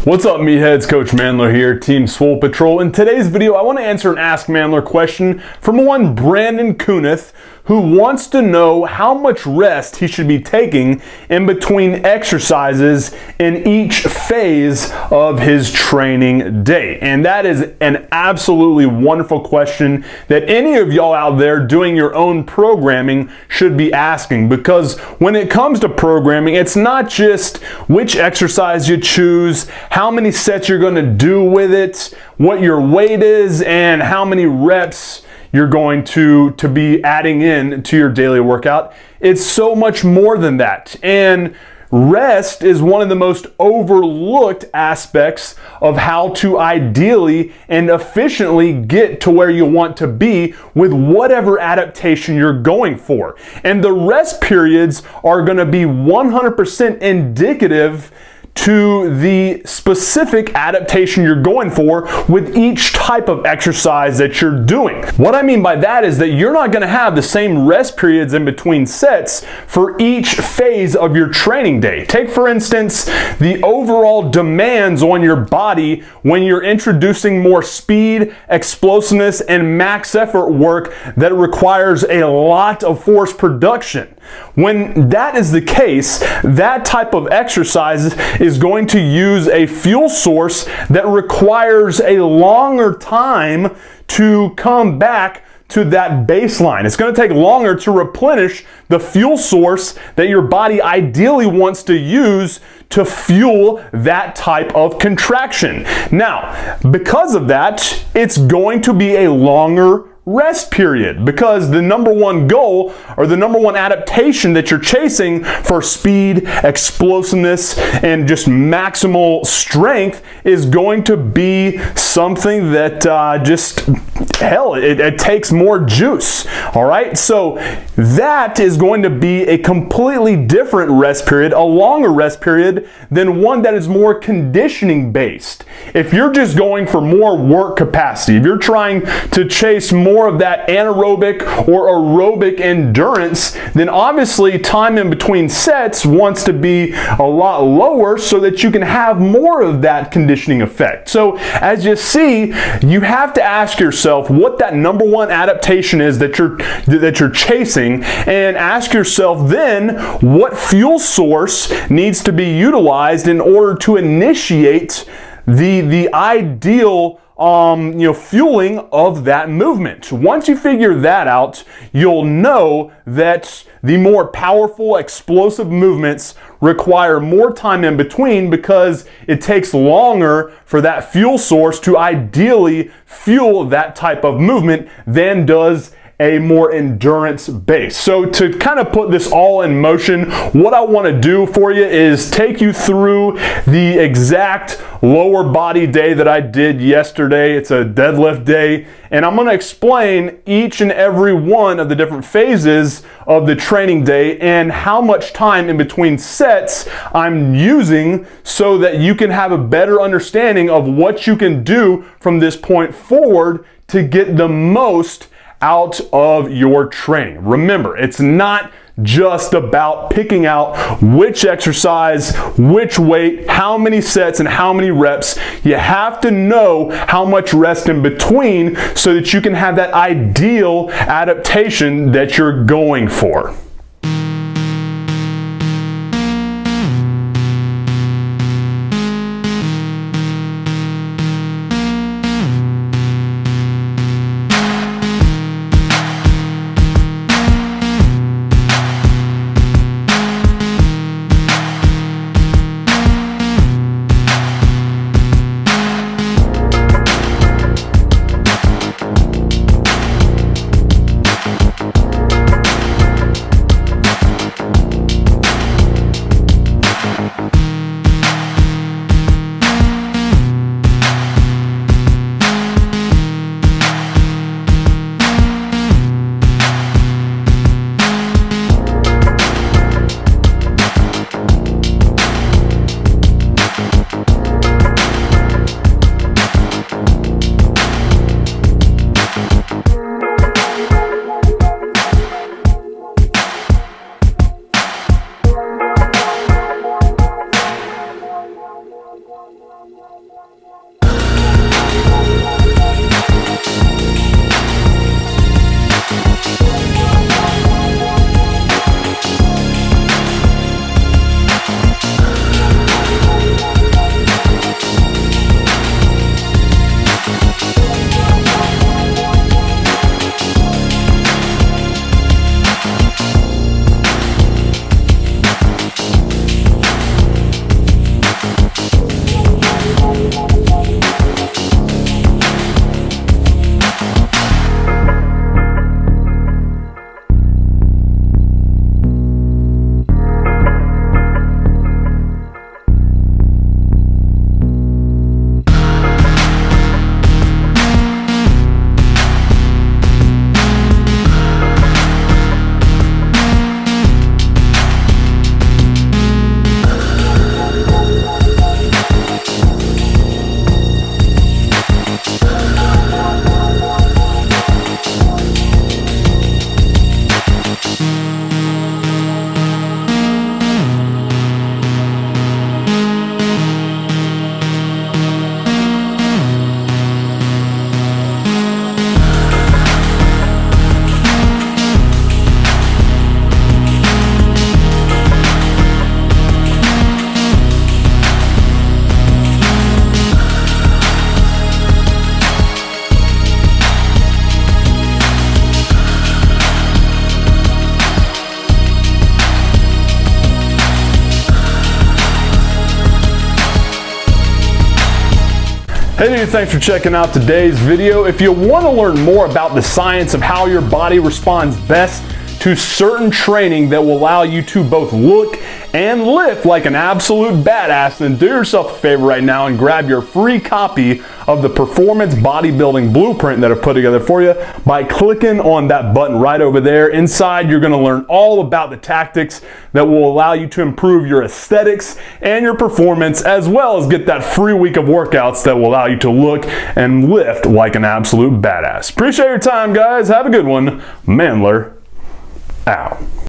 What's up, meatheads? Coach MANdler here, Team Swole Patrol. In today's video, I want to answer an Ask MANdler question from one Brandon Kunith, who wants to know how much rest he should be taking in between exercises in each phase of his training day. And that is an absolutely wonderful question that any of y'all out there doing your own programming should be asking, because when it comes to programming, it's not just which exercise you choose, how many sets you're going to do with it, what your weight is, and how many reps you're going to be adding in to your daily workout. It's so much more than that. And rest is one of the most overlooked aspects of how to ideally and efficiently get to where you want to be with whatever adaptation you're going for. And the rest periods are going to be 100% indicative to the specific adaptation you're going for with each type of exercise that you're doing. What I mean by that is that you're not going to have the same rest periods in between sets for each phase of your training day. Take, for instance, the overall demands on your body when you're introducing more speed, explosiveness, and max effort work that requires a lot of force production. When that is the case, that type of exercise is going to use a fuel source that requires a longer time to come back to that baseline. It's going to take longer to replenish the fuel source that your body ideally wants to use to fuel that type of contraction. Now, because of that, it's going to be a longer rest period, because the number one goal or the number one adaptation that you're chasing for speed, explosiveness, and just maximal strength is going to be something that it takes more juice. All right, so that is going to be a completely different rest period, a longer rest period than one that is more conditioning based. If you're just going for more work capacity, if you're trying to chase more of that anaerobic or aerobic endurance, then obviously time in between sets wants to be a lot lower so that you can have more of that conditioning effect. So as you see, you have to ask yourself what that number one adaptation is that you're chasing, and ask yourself then what fuel source needs to be utilized in order to initiate the ideal fueling of that movement. Once you figure that out, you'll know that the more powerful, explosive movements require more time in between, because it takes longer for that fuel source to ideally fuel that type of movement than does a more endurance base. So to kind of put this all in motion, what I want to do for you is take you through the exact lower body day that I did yesterday. It's a deadlift day, and I'm going to explain each and every one of the different phases of the training day and how much time in between sets I'm using, so that you can have a better understanding of what you can do from this point forward to get the most out of your training. Remember, it's not just about picking out which exercise, which weight, how many sets, and how many reps. You have to know how much rest in between so that you can have that ideal adaptation that you're going for. Hey dude, thanks for checking out today's video. If you want to learn more about the science of how your body responds best to certain training that will allow you to both look and lift like an absolute badass, then do yourself a favor right now and grab your free copy of the Performance Bodybuilding Blueprint that I've put together for you by clicking on that button right over there. Inside, you're going to learn all about the tactics that will allow you to improve your aesthetics and your performance, as well as get that free week of workouts that will allow you to look and lift like an absolute badass. Appreciate your time, guys. Have a good one. MANdler out.